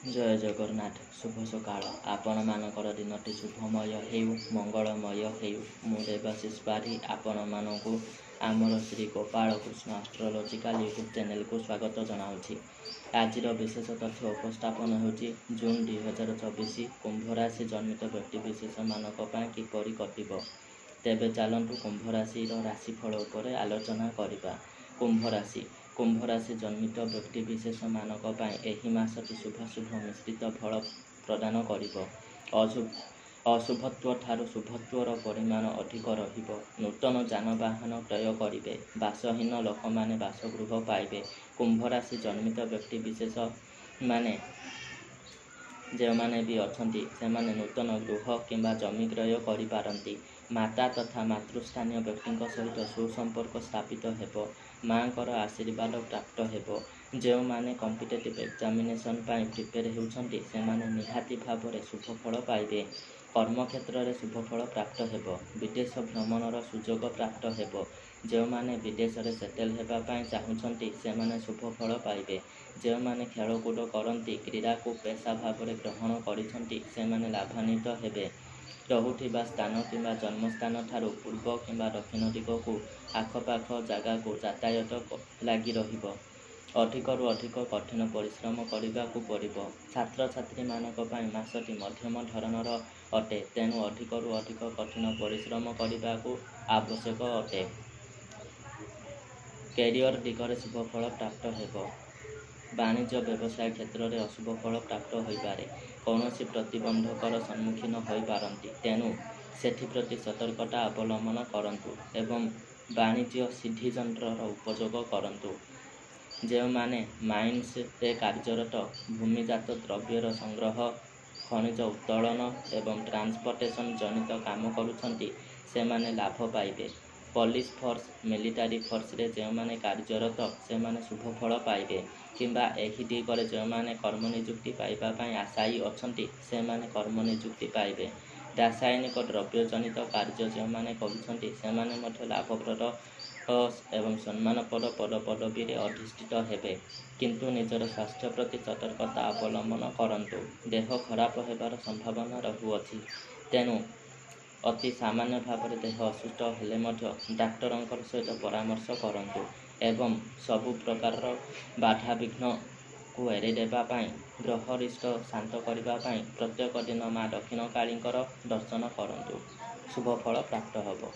जय जगन्नाथ शुभ सकाळ आपण मानकर दिनटी शुभमय हेउ मंगलमय हेउ मु देवाशीष पाढ़ी आपण मानकु आमर Shri Gopal Krishna astrological YouTube channel को स्वागत जनाऊँगी। आज विशेष तथ्य उपस्थापन होची जून 2024 कुंभ राशि जन्मित व्यक्ति विशेष मानक किपरि कटिब। तेबे चलतु कुंभ राशि राशिफल उपरे आलोचना करिबा। कुंभ राशि जन्मित व्यक्ति विशेष मानक एही मासटी शुभाशुभ मिश्रित फल प्रदान करिब। अशुभत्व ठारू शुभत्वर परिमाण अधिक रहिब। नूतन जानवाहन क्रय करिवे। बासहीन लोक माने बासगृह पाइबे। कुंभ राशि जन्मित व्यक्ति विशेष माने जो माने भी अछंती सेमाने नूतन गृह किंबा जमी क्रय करिपारंती। माता तथा मातृस्थानीय व्यक्ति सहित सुसंपर्क स्थापित हेबो। माँकर आशीर्वाद प्राप्त हेबो। जो माने कॉम्पिटिटिव एग्जामिनेशन पाई प्रिपेयर हेउछंती सेमाने निहाती भावरे शुभ फल पाइबे। कर्म क्षेत्र में शुभ फल प्राप्त हेबो। विदेश भ्रमणर सुजोग प्राप्त हेबो। जो माने विदेश रे सेटल हेबा पाई चाहुछंती सेमाने शुभ फल पाइबे। जो माने खेलकूद करंती क्रीड़ा को पेशा भावरे ग्रहण करिछंती सेमाने लाभान्वित हेबे। रहुथिबा स्थान किंबा जन्मस्थान ठारू पूर्व किंबा दक्षिण दिग को आखपाख जगह को यातायात लगी रहिबो। अधिकरू अधिक कठिन परिश्रम करने पड़िबो। छात्र छात्री मानक पई मासटी मध्यम धरणर अटे तेणु अधिकरू अधिक कठिन परिश्रम करने को आवश्यक अटे। कैरियर दिगरे शुभ फल प्राप्त हेबो। वाणिज्य व्यवसाय क्षेत्र में अशुभ फल प्राप्त हो पारे। कौनसी प्रतिबंधकर सम्मुखीन हो पारंती तेणु सेथिप्रति सतर्कता अवलंबन करंतु एवं वाणिज्य सिद्धिजंत्र उपयोग करंतु। जो माने माइन्स रे कार्यरत भूमिजात द्रव्यर संग्रह खनिज उत्तोलन एवं ट्रांसपोर्टेशन जनित काम करुछंती से माने लाभ पाइबे। पुलिस फोर्स मिलिटारी फोर्स रे जो माने कार्यरत से माने शुभ फल पाइबे। किंबा एही दिगरे जो माने कर्म नियुक्ति पाइबा पाई आशायी अछंती से माने कर्म नियुक्ति पाइबे। रासायनिक द्रव्य जनित कार्य जो माने करुछंती से माने मध्य लाभप्रद एवं सम्मानपद पद पदवी अधिष्ठित हेबे। किंतु निजर स्वास्थ्य प्रति सतर्कता अवलंबन करंतु। देह खराब हेबार संभावना रहुअछि तेणु अति सामान्य भाव देह असुस्थ हेले मध्य डाक्टरंकर सहित परामर्श करंतु एवं सबु प्रकार बाधा विघ्न को एड़े देबा पाई ग्रहरिष्ट शांत करबा पाई प्रत्येक दिन माँ दक्षिण कालींकर दर्शन करंतु। शुभ फल प्राप्त हबो।